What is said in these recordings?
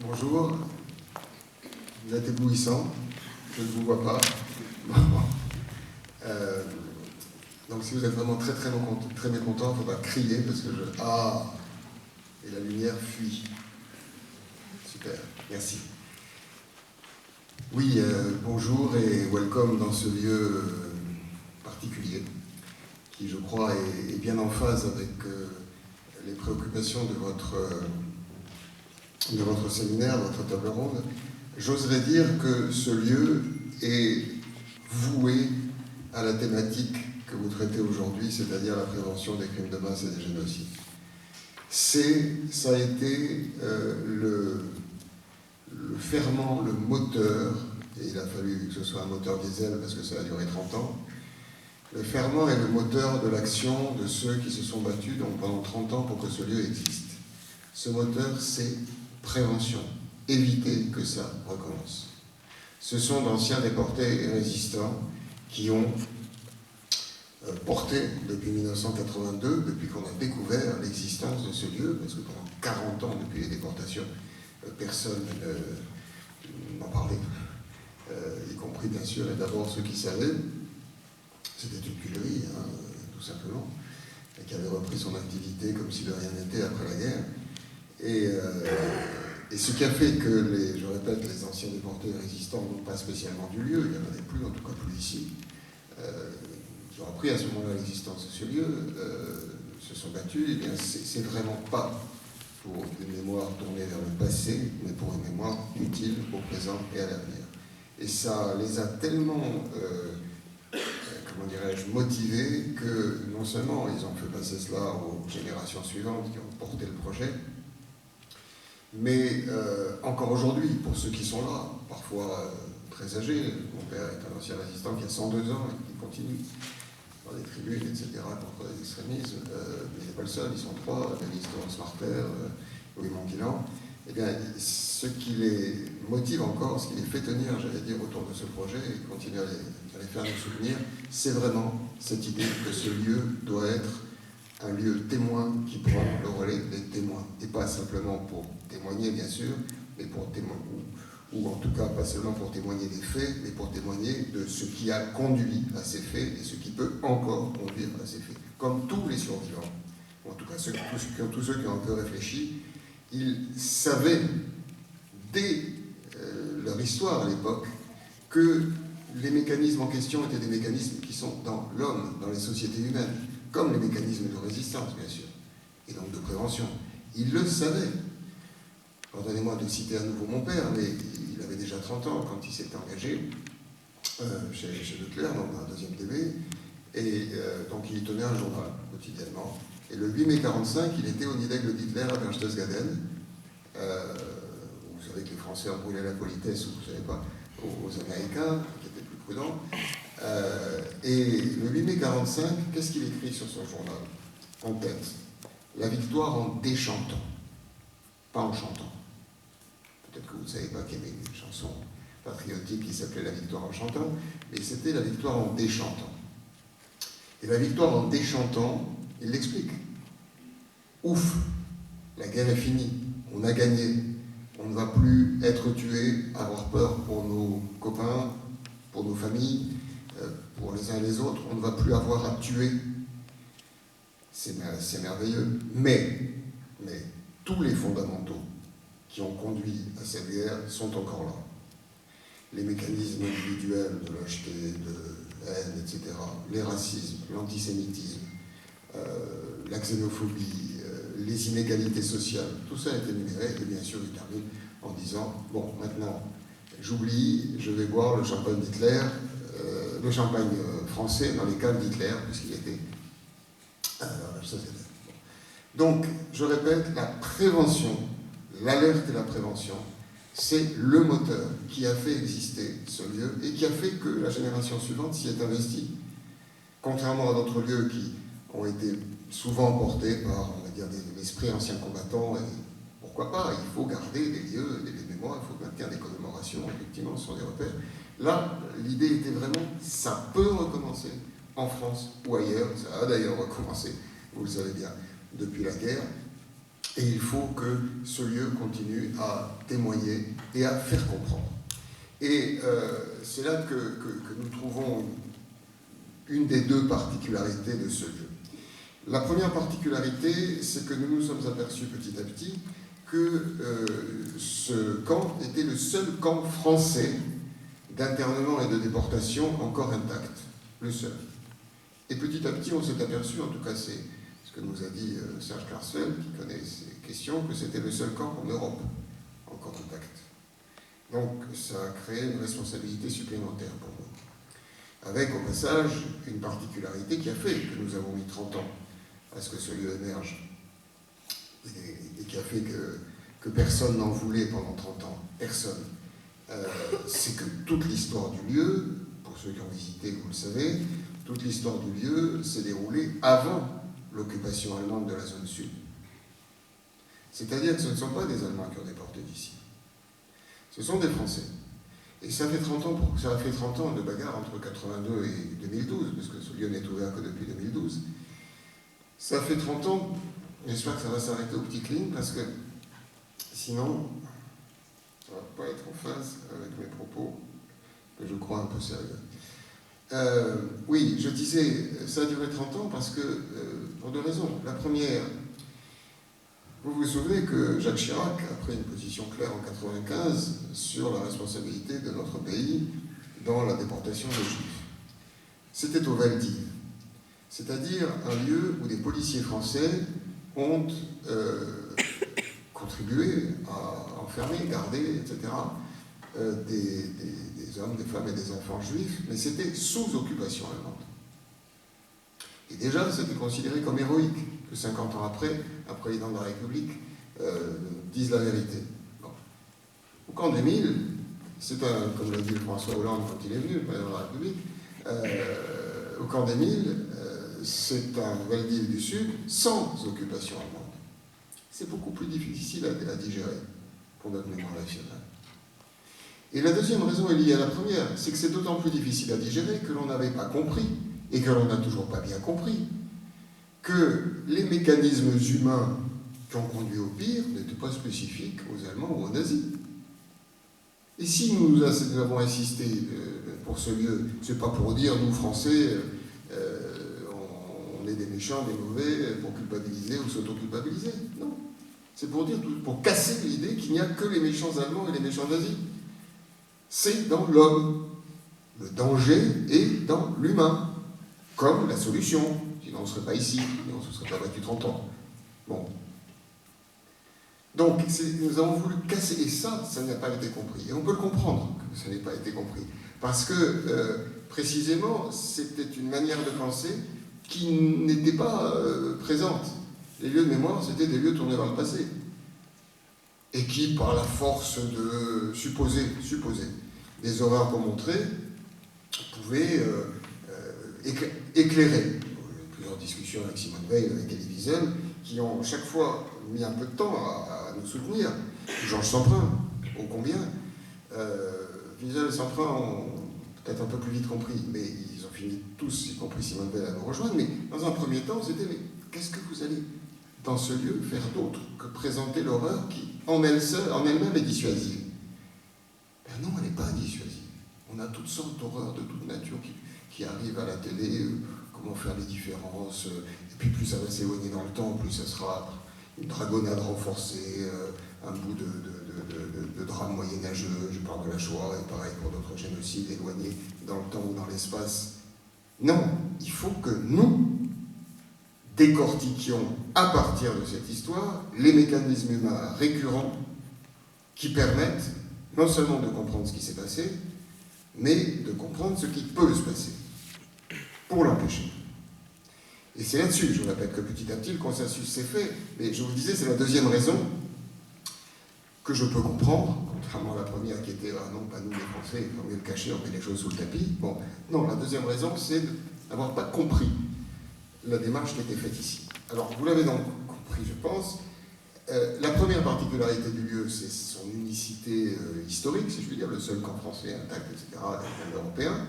Bonjour, vous êtes éblouissant, je ne vous vois pas. Donc si vous êtes vraiment très mécontent, il ne faut pas crier parce que je... Ah, et la lumière fuit. Super, merci. Oui, bonjour et welcome dans ce lieu particulier qui, je crois, est bien en phase avec les préoccupations de votre séminaire, de votre table ronde. J'oserais dire que ce lieu est voué à la thématique que vous traitez aujourd'hui, c'est-à-dire la prévention des crimes de masse et des génocides. Ça a été le ferment, le moteur, et il a fallu que ce soit un moteur diesel parce que ça a duré 30 ans, le ferment est le moteur de l'action de ceux qui se sont battus donc pendant 30 ans pour que ce lieu existe. Ce moteur, c'est prévention, éviter que ça recommence. Ce sont d'anciens déportés et résistants qui ont porté depuis 1982, depuis qu'on a découvert l'existence de ce lieu, parce que pendant 40 ans depuis les déportations, personne n'en parlait, y compris bien sûr, et d'abord ceux qui savaient, c'était une tuilerie, hein, tout simplement, et qui avait repris son activité comme si de rien n'était après la guerre. Et ce qui a fait que, je répète, les anciens déportés et résistants n'ont pas spécialement du lieu, il n'y en avait plus, en tout cas plus ici, qui ont appris à ce moment-là l'existence de ce lieu, se sont battus, et bien c'est vraiment pas pour une mémoire tournée vers le passé, mais pour une mémoire utile au présent et à l'avenir. Et ça les a tellement, comment dirais-je, motivés que non seulement ils ont fait passer cela aux générations suivantes qui ont porté le projet, mais encore aujourd'hui, pour ceux qui sont là, parfois très âgés, mon père est un ancien résistant qui a 102 ans et qui continue dans les tribunes, etc., contre les extrémismes, mais il n'est pas le seul, ils sont trois, Denis Torres-Marter, Louis Monguilan. Eh bien, ce qui les motive encore, ce qui les fait tenir, j'allais dire, autour de ce projet et continuer à les faire nous souvenir, c'est vraiment cette idée que ce lieu doit être un lieu témoin qui prend le relais des témoins, et pas simplement pour témoigner, bien sûr, mais pour témoigner, ou en tout cas pas seulement pour témoigner des faits, mais pour témoigner de ce qui a conduit à ces faits et ce qui peut encore conduire à ces faits. Comme tous les survivants, en tout cas tous ceux qui ont un peu réfléchi, ils savaient dès leur histoire à l'époque que les mécanismes en question étaient des mécanismes qui sont dans l'homme, dans les sociétés humaines, comme les mécanismes de résistance, bien sûr, et donc de prévention. Ils le savaient. Pardonnez-moi de citer à nouveau mon père, mais il avait déjà 30 ans quand il s'était engagé chez Leclerc, donc dans la 2e TV, et donc il tenait un journal quotidiennement. Et le 8 mai 1945, il était au Nidègle d'Hitler à Berchtesgaden. Vous savez que les Français ont brûlé la politesse, ou vous ne savez pas, aux Américains, qui étaient plus prudents. Et le 8 mai 1945, qu'est-ce qu'il écrit sur son journal? En tête, la victoire en déchantant, pas en chantant. Peut-être que vous ne savez pas qu'il y avait une chanson patriotique qui s'appelait La victoire en chantant, mais c'était la victoire en déchantant. Et la victoire en déchantant, il l'explique. Ouf, la guerre est finie, on a gagné, on ne va plus être tué, avoir peur pour nos copains, pour nos familles, pour les uns et les autres, on ne va plus avoir à tuer. C'est merveilleux. Mais tous les fondamentaux qui ont conduit à cette guerre sont encore là. Les mécanismes individuels de lâcheté, de haine, etc., les racismes, l'antisémitisme, la xénophobie, les inégalités sociales, tout ça est énuméré, et bien sûr il termine en disant « Bon, maintenant, j'oublie, je vais boire le champagne d'Hitler, le champagne français dans les caves d'Hitler, puisqu'il était Donc, je répète, la prévention, l'alerte et la prévention, c'est le moteur qui a fait exister ce lieu et qui a fait que la génération suivante s'y est investie. Contrairement à d'autres lieux qui ont été souvent portés par, on va dire, l'esprit ancien combattant, et pourquoi pas, il faut garder des lieux, des mémoires, il faut maintenir des commémorations, effectivement, sur des repères. Là, l'idée était vraiment, ça peut recommencer en France ou ailleurs, ça a d'ailleurs recommencé, vous le savez bien, depuis la guerre, Et il faut que ce lieu continue à témoigner et à faire comprendre. Et c'est là que nous trouvons une des deux particularités de ce lieu. La première particularité, c'est que nous nous sommes aperçus petit à petit que ce camp était le seul camp français d'internement et de déportation encore intact, le seul. Et petit à petit, on s'est aperçu, en tout cas c'est ce que nous a dit Serge Klarsfeld, qui connaît ces questions, que c'était le seul camp en Europe encore intact. Donc ça a créé une responsabilité supplémentaire pour nous. Avec au passage une particularité qui a fait que nous avons mis 30 ans à ce que ce lieu émerge, et qui a fait que personne n'en voulait pendant 30 ans, personne. C'est que toute l'histoire du lieu, pour ceux qui ont visité, vous le savez, toute l'histoire du lieu s'est déroulée avant l'occupation allemande de la zone sud. C'est-à-dire que ce ne sont pas des Allemands qui ont déporté d'ici. Ce sont des Français. Et ça fait 30 ans de bagarre entre 82 et 2012, parce que ce lieu n'est ouvert que depuis 2012. Ça fait 30 ans, j'espère que ça va s'arrêter aux petites lignes, parce que sinon, ça ne va pas être en phase avec mes propos, que je crois un peu sérieux. Oui, je disais, ça a duré 30 ans parce que, pour deux raisons. La première, vous vous souvenez que Jacques Chirac a pris une position claire en 1995 sur la responsabilité de notre pays dans la déportation des Juifs. C'était au Val-d'Hiv, c'est-à-dire un lieu où des policiers français ont contribué à enfermer, garder, etc., des hommes, des femmes et des enfants juifs, mais c'était sous occupation allemande. Et déjà, c'était considéré comme héroïque que 50 ans après, un président de la République dise la vérité. Bon. Au camp d'Émile, c'est comme l'a dit François Hollande quand il est venu, le président de la République, au camp d'Émile, c'est un Val-d'Hiv du Sud sans occupation allemande. C'est beaucoup plus difficile à digérer pour notre mémoire nationale. Et la deuxième raison est liée à la première, c'est que c'est d'autant plus difficile à digérer que l'on n'avait pas compris, et que l'on n'a toujours pas bien compris, que les mécanismes humains qui ont conduit au pire n'étaient pas spécifiques aux Allemands ou aux nazis. Et si nous avons insisté pour ce lieu, c'est pas pour dire, nous Français, on est des méchants, des mauvais, pour culpabiliser ou s'auto-culpabiliser. Non. C'est pour dire, pour casser l'idée qu'il n'y a que les méchants Allemands et les méchants nazis. C'est dans l'homme. Le danger est dans l'humain, comme la solution. Sinon on ne serait pas ici, sinon on ne se serait pas battu 30 ans. Bon. Donc, nous avons voulu casser, et ça n'a pas été compris. Et on peut le comprendre que ça n'ait pas été compris. Parce que, précisément, c'était une manière de penser qui n'était pas présente. Les lieux de mémoire, c'était des lieux tournés vers le passé. Et qui, par la force de supposer des horreurs qu'on montrait, pouvaient éclairer. Plusieurs discussions avec Simone Veil, avec Elie Wiesel, qui ont chaque fois mis un peu de temps à nous soutenir. Georges Semprin, ô combien. Wiesel et Semprin ont peut-être un peu plus vite compris, mais ils ont fini tous, y compris Simone Veil, à nous rejoindre. Mais dans un premier temps, c'était, mais qu'est-ce que vous allez, dans ce lieu, faire d'autre que présenter l'horreur qui, en elle-même, est dissuasive? Ben non, elle n'est pas dissuasive. On a toutes sortes d'horreurs de toute nature qui arrivent à la télé, comment faire les différences, et puis plus ça va s'éloigner dans le temps, plus ça sera une dragonnade renforcée, un bout de drame moyenâgeux, je parle de la Shoah, et pareil pour d'autres génocides éloignés dans le temps ou dans l'espace. Non, il faut que nous décortiquions à partir de cette histoire les mécanismes humains récurrents qui permettent non seulement de comprendre ce qui s'est passé, mais de comprendre ce qui peut se passer, pour l'empêcher. Et c'est là-dessus, je vous répète, que petit à petit, le consensus s'est fait, mais je vous disais, c'est la deuxième raison que je peux comprendre, contrairement à la première qui était, ah non, pas nous les Français, il faut mieux le cacher, on met les choses sous le tapis. Bon, non, la deuxième raison, c'est d'avoir pas compris la démarche qui était faite ici. Alors, vous l'avez donc compris, je pense. La première particularité du lieu, c'est son unicité historique, si je puis dire, le seul camp français intact, etc., même européen.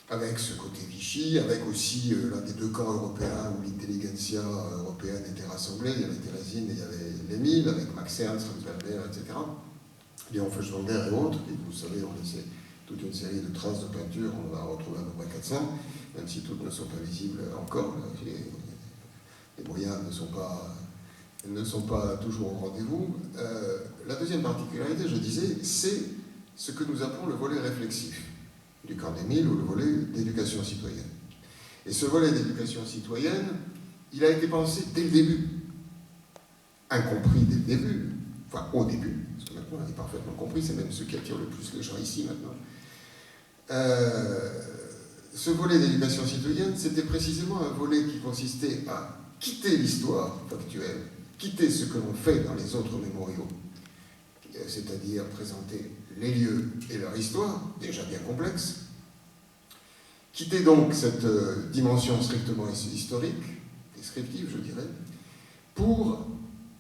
avec ce côté Vichy, avec aussi l'un des deux camps européens où l'intelligentsia européenne était rassemblée. Il y avait Terezin et il y avait l'Émile, avec Max Ernst, Rottenberger, etc. Léon Feuchtwanger et autres. Et vous savez, on laissait toute une série de traces de peinture, on va retrouver à peu près 400, même si toutes ne sont pas visibles encore. Les moyens ne sont pas toujours au rendez-vous. La deuxième particularité, je disais, c'est ce que nous appelons le volet réflexif du camp d'Émile ou le volet d'éducation citoyenne. Et ce volet d'éducation citoyenne, il a été pensé dès le début, incompris dès le début, enfin au début, parce que maintenant on est parfaitement compris, c'est même ce qui attire le plus les gens ici maintenant. Ce volet d'éducation citoyenne, c'était précisément un volet qui consistait à quitter l'histoire factuelle, quitter ce que l'on fait dans les autres mémoriaux, c'est-à-dire présenter les lieux et leur histoire, déjà bien complexe, quitter donc cette dimension strictement historique, descriptive je dirais, pour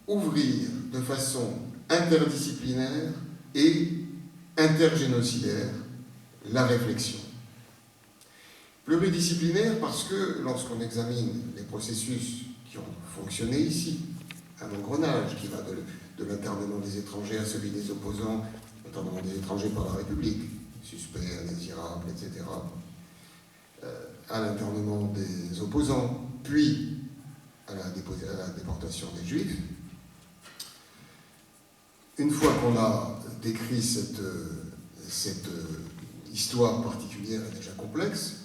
ouvrir de façon interdisciplinaire et intergénocidaire la réflexion. Pluridisciplinaire parce que lorsqu'on examine les processus qui ont fonctionné ici, un engrenage qui va de l'internement des étrangers à celui des opposants, notamment des étrangers par la République, suspects, indésirables, etc., à l'internement des opposants, puis à la déportation des Juifs. Une fois qu'on a décrit cette histoire particulière et déjà complexe,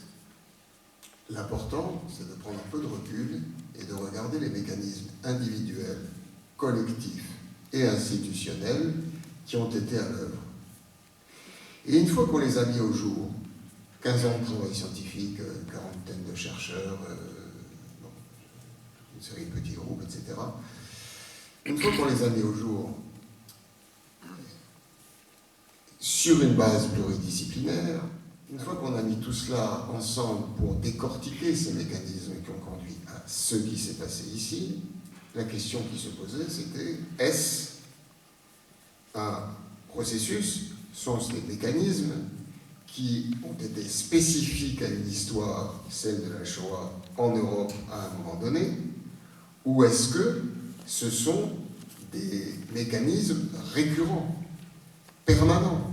l'important, c'est de prendre un peu de recul et de regarder les mécanismes individuels, collectifs et institutionnels qui ont été à l'œuvre. Et une fois qu'on les a mis au jour, 15 ans de travail scientifique, quarantaine de chercheurs, une série de petits groupes, etc. Une fois qu'on les a mis au jour, sur une base pluridisciplinaire, une fois qu'on a mis tout cela ensemble pour décortiquer ces mécanismes qui ont conduit à ce qui s'est passé ici, la question qui se posait, c'était est-ce un processus, sont-ce des mécanismes qui ont été spécifiques à une histoire, celle de la Shoah, en Europe à un moment donné, ou est-ce que ce sont des mécanismes récurrents, permanents,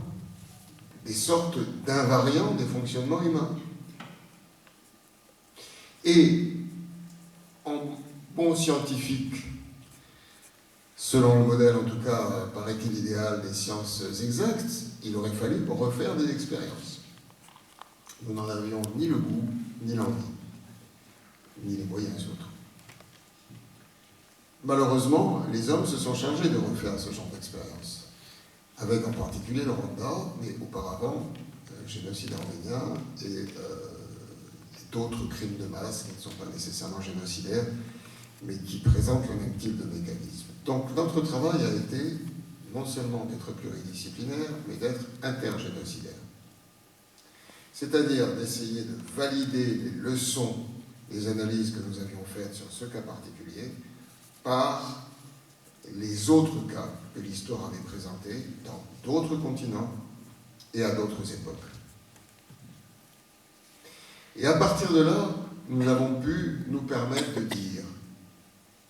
des sortes d'invariants des fonctionnements humains. Et en bon scientifique, selon le modèle en tout cas, paraît-il idéal des sciences exactes, il aurait fallu refaire des expériences. Nous n'en avions ni le goût, ni l'envie, ni les moyens surtout. Malheureusement, les hommes se sont chargés de refaire ce genre d'expérience, avec en particulier le Rwanda, mais auparavant, génocide arménien et d'autres crimes de masse qui ne sont pas nécessairement génocidaires, mais qui présentent le même type de mécanisme. Donc notre travail a été non seulement d'être pluridisciplinaire, mais d'être intergénocidaire. C'est-à-dire d'essayer de valider les leçons, les analyses que nous avions faites sur ce cas particulier, par les autres cas que l'histoire avait présentés dans d'autres continents et à d'autres époques. Et à partir de là, nous avons pu nous permettre de dire,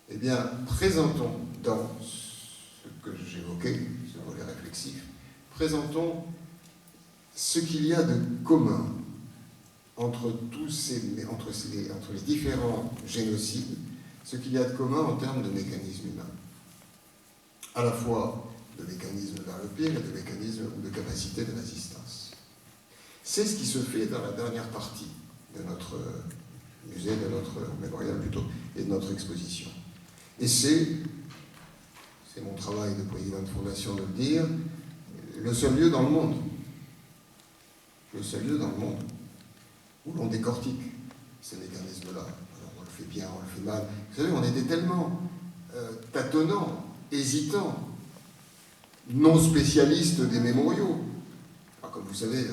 eh bien, présentons dans ce que j'évoquais, ce volet réflexif, présentons ce qu'il y a de commun entre les différents génocides, ce qu'il y a de commun en termes de mécanismes humains. À la fois de mécanismes vers le pire et de mécanismes ou de capacité de résistance. C'est ce qui se fait dans la dernière partie de notre musée, de notre mémorial plutôt, et de notre exposition. Et c'est mon travail de président de fondation de le dire, le seul lieu dans le monde, où l'on décortique ces mécanismes-là. Alors on le fait bien, on le fait mal. Vous savez, on était tellement tâtonnants, hésitants, non spécialistes des mémoriaux. Alors, comme vous savez,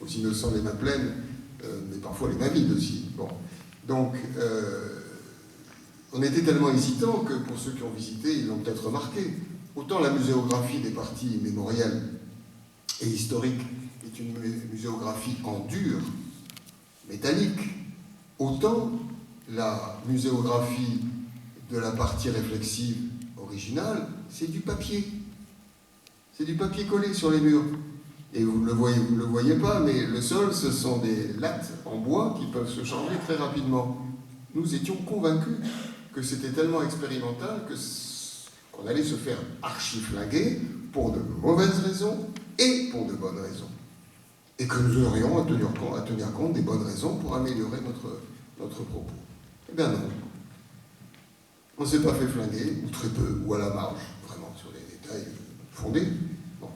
aux innocents les mains pleines, mais parfois les mains vides aussi. Bon. Donc, on était tellement hésitants que pour ceux qui ont visité, ils l'ont peut-être remarqué. Autant la muséographie des parties mémorielles et historiques est une muséographie en dur, métallique, autant la muséographie de la partie réflexive originale, c'est du papier. C'est du papier collé sur les murs. Et vous ne le voyez pas, mais le sol, ce sont des lattes en bois qui peuvent se changer très rapidement. Nous étions convaincus que c'était tellement expérimental qu'on allait se faire archi-flinguer pour de mauvaises raisons et pour de bonnes raisons. Et que nous aurions à tenir compte des bonnes raisons pour améliorer notre propos. Eh bien non. On ne s'est pas fait flinguer, ou très peu, ou à la marge, vraiment, sur les détails fondés. Bon.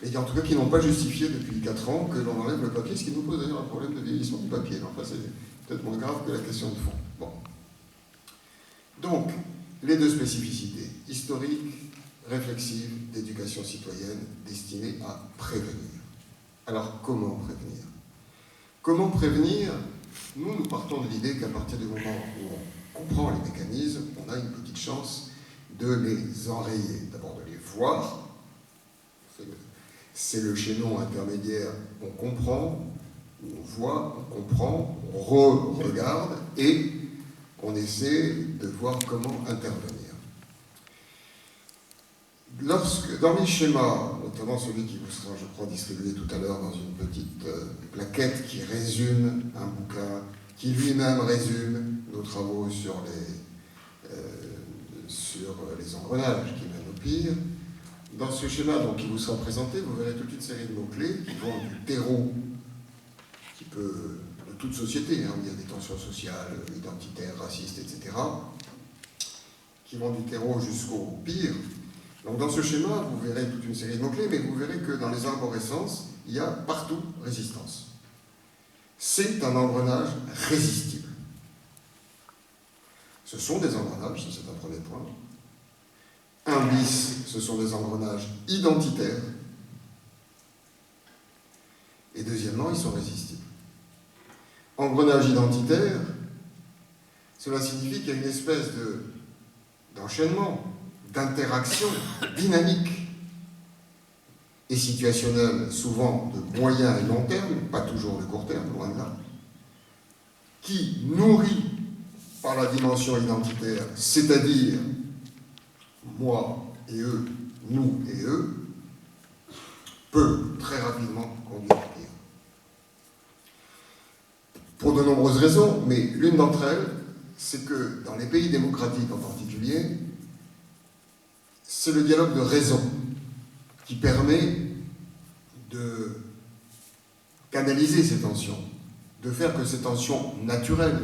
Et en tout cas, qui n'ont pas justifié depuis 4 ans que l'on enlève le papier, ce qui nous pose d'ailleurs un problème de vieillissement du papier. Enfin, c'est peut-être moins grave que la question de fond. Bon. Donc, les deux spécificités, historiques, réflexives, d'éducation citoyenne, destinées à prévenir. Alors, comment prévenir? Comment prévenir? Nous partons de l'idée qu'à partir du moment où on comprend les mécanismes, on a une petite chance de les enrayer. D'abord de les voir, c'est le chaînon intermédiaire, on comprend, on voit, on comprend, on regarde et on essaie de voir comment intervenir. Dans les schémas, notamment celui qui vous sera, je crois, distribué tout à l'heure dans une petite plaquette qui résume un bouquin, qui lui-même résume nos travaux sur les engrenages qui mènent au pire. Dans ce schéma donc, qui vous sera présenté, vous verrez toute une série de mots-clés qui vont du terreau, qui peut, de toute société, où il y a des tensions sociales, identitaires, racistes, etc., qui vont du terreau jusqu'au pire. Donc dans ce schéma, vous verrez toute une série de mots-clés, mais vous verrez que dans les arborescences, il y a partout résistance. C'est un engrenage résistible. Ce sont des engrenages, ça c'est un premier point. Un bis, ce sont des engrenages identitaires. Et deuxièmement, ils sont résistibles. Engrenage identitaire, cela signifie qu'il y a une espèce d'enchaînement, d'interaction dynamique et situationnelle, souvent de moyen et long terme, pas toujours de court terme, loin de là, qui nourrit par la dimension identitaire, c'est-à-dire moi et eux, nous et eux, peut très rapidement conduire à pire. Pour de nombreuses raisons, mais l'une d'entre elles, c'est que dans les pays démocratiques en particulier, c'est le dialogue de raison qui permet de canaliser ces tensions, de faire que ces tensions naturelles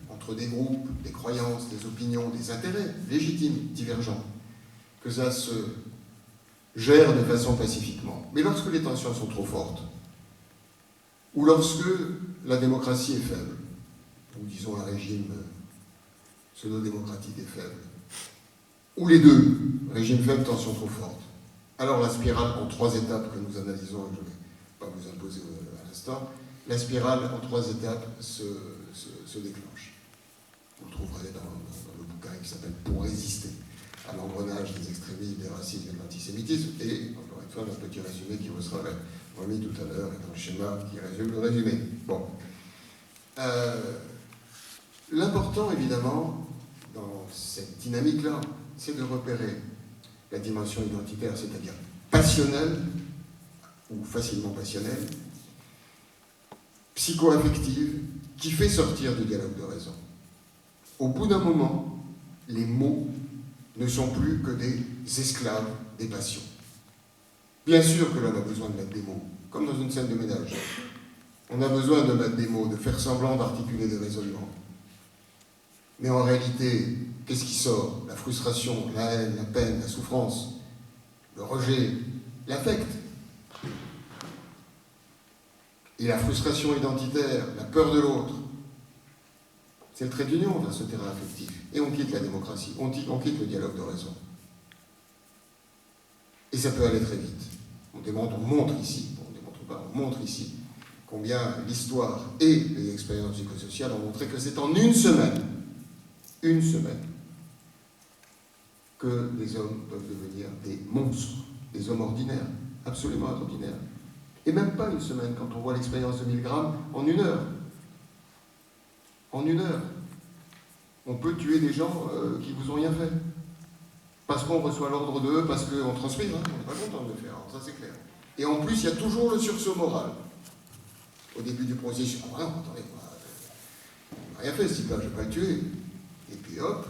entre des groupes, des croyances, des opinions, des intérêts légitimes, divergents, que ça se gère de façon pacifiquement. Mais lorsque les tensions sont trop fortes, ou lorsque la démocratie est faible, ou disons un régime pseudo-démocratique est faible, ou les deux, régime faible, tension trop forte, alors la spirale en 3 étapes que nous analysons, et je ne vais pas vous imposer à l'instant, la spirale en 3 étapes se déclenche. Vous le trouverez dans le bouquin qui s'appelle « Pour résister à l'engrenage des extrémismes, des racismes et de l'antisémitisme », et encore une fois, dans le petit résumé qui vous sera remis tout à l'heure, et dans le schéma qui résume le résumé. Bon. L'important, évidemment, dans cette dynamique-là, c'est de repérer la dimension identitaire, c'est-à-dire passionnelle, ou facilement passionnelle, psycho-affective, qui fait sortir du dialogue de raison. Au bout d'un moment, les mots ne sont plus que des esclaves des passions. Bien sûr que l'on a besoin de mettre des mots, comme dans une scène de ménage. On a besoin de mettre des mots, de faire semblant d'articuler des raisonnements. Mais en réalité, qu'est-ce qui sort? La frustration, la haine, la peine, la souffrance, le rejet, l'affect. Et la frustration identitaire, la peur de l'autre, c'est le trait d'union vers ce terrain affectif. Et on quitte la démocratie, on quitte le dialogue de raison. Et ça peut aller très vite. On montre ici combien l'histoire et les expériences psychosociales ont montré que c'est en une semaine, que les hommes peuvent devenir des monstres, des hommes ordinaires, absolument ordinaires. Et même pas une semaine, quand on voit l'expérience de Milgram, en 1 heure. En 1 heure. On peut tuer des gens qui vous ont rien fait. Parce qu'on reçoit l'ordre d'eux, parce qu'on transmet, hein, on n'est pas content de le faire, ça c'est clair. Et en plus, il y a toujours le sursaut moral. Au début du processus, ah non, attendez, on n'a rien fait ce type-là, je ne vais pas le tuer. Et puis hop,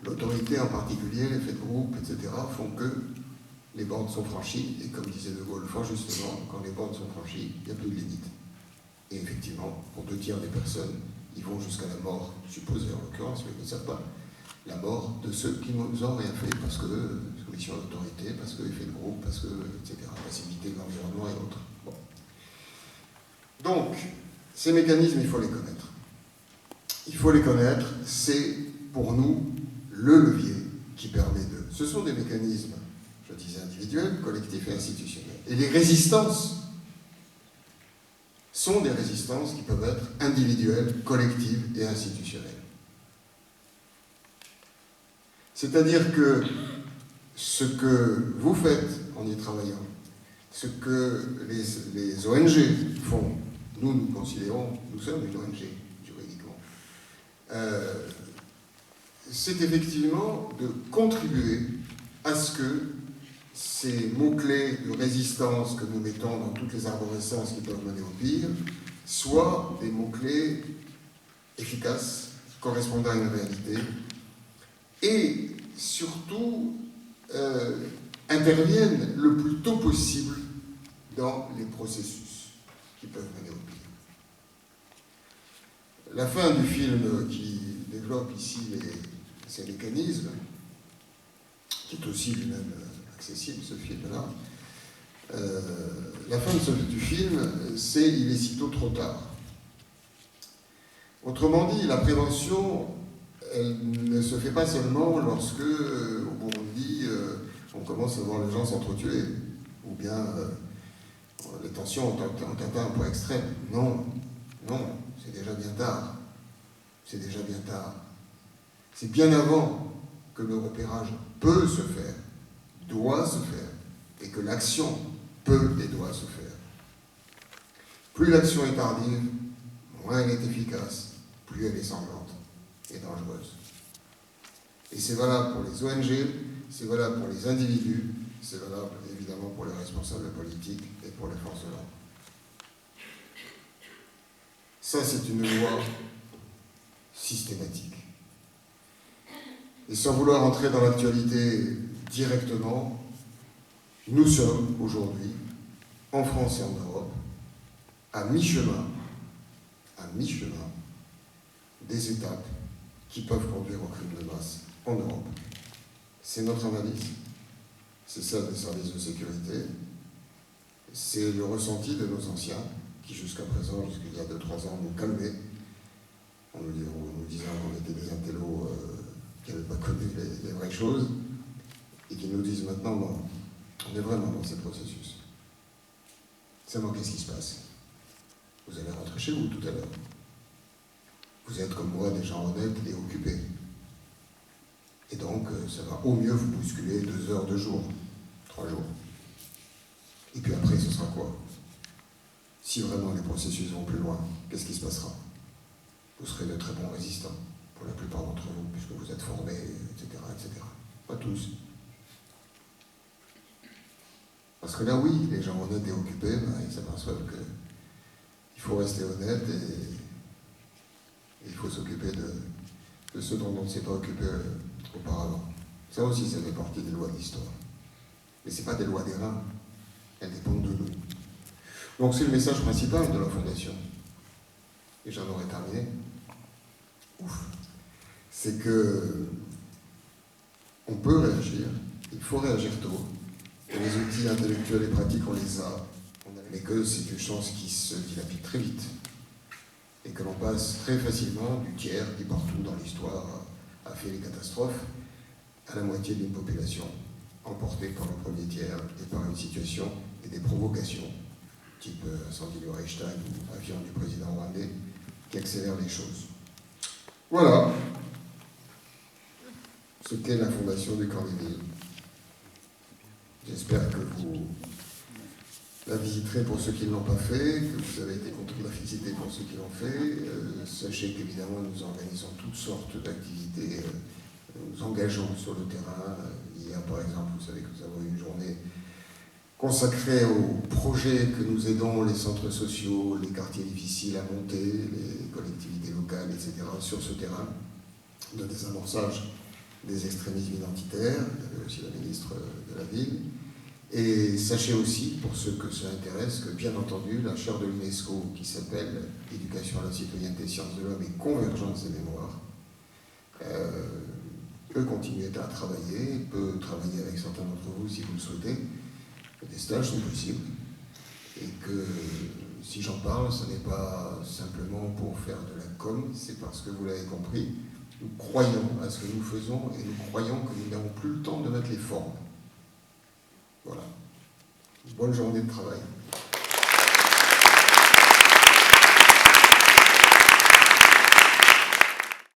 l'autorité en particulier, l'effet de groupe, etc., font que les bornes sont franchies, et comme disait De Gaulle fort justement, quand les bornes sont franchies, il n'y a plus de limite. Et effectivement, pour 2 tiers des personnes, ils vont jusqu'à la mort, supposée en l'occurrence, mais ils ne savent pas, la mort de ceux qui nous ont rien fait, parce que commission d'autorité, parce que effet de groupe, parce que, etc., passivité de l'environnement et autres. Bon. Donc, ces mécanismes, il faut les connaître. Il faut les connaître, c'est pour nous le levier qui permet de... Ce sont des mécanismes, je disais, individuels, collectifs et institutionnels. Et les résistances sont des résistances qui peuvent être individuelles, collectives et institutionnelles. C'est-à-dire que ce que vous faites en y travaillant, ce que les ONG font, nous considérons, nous sommes une ONG, juridiquement, c'est effectivement de contribuer à ce que ces mots-clés de résistance que nous mettons dans toutes les arborescences qui peuvent mener au pire soient des mots-clés efficaces, correspondant à une réalité, et surtout interviennent le plus tôt possible dans les processus qui peuvent mener au pire. La fin du film qui développe ici ces mécanismes, qui est aussi lui-même accessible, ce film-là, la fin du film, c'est « Il est sitôt trop tard ». Autrement dit, la prévention, elle ne se fait pas seulement lorsque, au Burundi, on commence à voir les gens s'entretuer, ou bien les tensions ont atteint un point extrême. Non, non, c'est déjà bien tard. C'est déjà bien tard. C'est bien avant que le repérage peut se faire, doit se faire, et que l'action peut et doit se faire. Plus l'action est tardive, moins elle est efficace, plus elle est sanglante et dangereuse. Et c'est valable pour les ONG, c'est valable pour les individus, c'est valable évidemment pour les responsables politiques et pour les forces de l'ordre. Ça, c'est une loi systématique. Et sans vouloir entrer dans l'actualité directement, nous sommes aujourd'hui, en France et en Europe, à mi-chemin, des étapes qui peuvent conduire au crime de masse en Europe. C'est notre analyse, c'est celle des services de sécurité, c'est le ressenti de nos anciens qui jusqu'à présent, jusqu'il y a 2-3 ans, nous calmaient en nous disant qu'on était des intellos qui n'avaient pas connu les vraies choses et qui nous disent maintenant non, on est vraiment dans ces processus. Seulement, qu'est-ce qui se passe? Vous allez rentrer chez vous tout à l'heure. Vous êtes comme moi des gens honnêtes et occupés. Et donc, ça va au mieux vous bousculer 2 heures, 2 jours, 3 jours. Et puis après, ce sera quoi? Si vraiment les processus vont plus loin, qu'est-ce qui se passera? Vous serez de très bons résistants, pour la plupart d'entre vous, puisque vous êtes formés, etc., etc. Pas tous. Parce que là, oui, les gens honnêtes et occupés, ils s'aperçoivent qu'il faut rester honnête et il faut s'occuper de ceux dont on ne s'est pas occupé auparavant. Ça aussi, ça fait partie des lois de l'histoire. Mais ce n'est pas des lois des reins, elles dépendent de nous. Donc c'est le message principal de la Fondation. Et j'en aurais terminé. C'est que on peut réagir, il faut réagir tôt. Et les outils intellectuels et pratiques, on les a. Mais que c'est une chance qui se dilapide très vite. Et que l'on passe très facilement du tiers qui partout dans l'histoire a fait les catastrophes à la moitié d'une population emportée par le premier tiers et par une situation et des provocations, type incendie du Reichstag ou avion du président rwandais, qui accélèrent les choses. Voilà ce qu'est la fondation du Camp des Milles. J'espère que vous la visiterez pour ceux qui ne l'ont pas fait, que vous avez été content de la visiter pour ceux qui l'ont fait. Sachez qu'évidemment, nous organisons toutes sortes d'activités, nous engageons sur le terrain. Hier, par exemple, vous savez que nous avons eu une journée consacrée aux projets que nous aidons les centres sociaux, les quartiers difficiles à monter, les collectivités locales, etc., sur ce terrain de désamorçage des extrémismes identitaires. Il y avait aussi la ministre de la Ville. Et sachez aussi, pour ceux que ça intéresse, que bien entendu, la chaire de l'UNESCO qui s'appelle Éducation à la citoyenneté, sciences de l'homme et convergence des mémoires peut continuer à travailler, peut travailler avec certains d'entre vous si vous le souhaitez. Des stages sont possibles. Et que si j'en parle, ce n'est pas simplement pour faire de la com, c'est parce que vous l'avez compris, nous croyons à ce que nous faisons et nous croyons que nous n'avons plus le temps de mettre les formes. Voilà. Bonne journée de travail.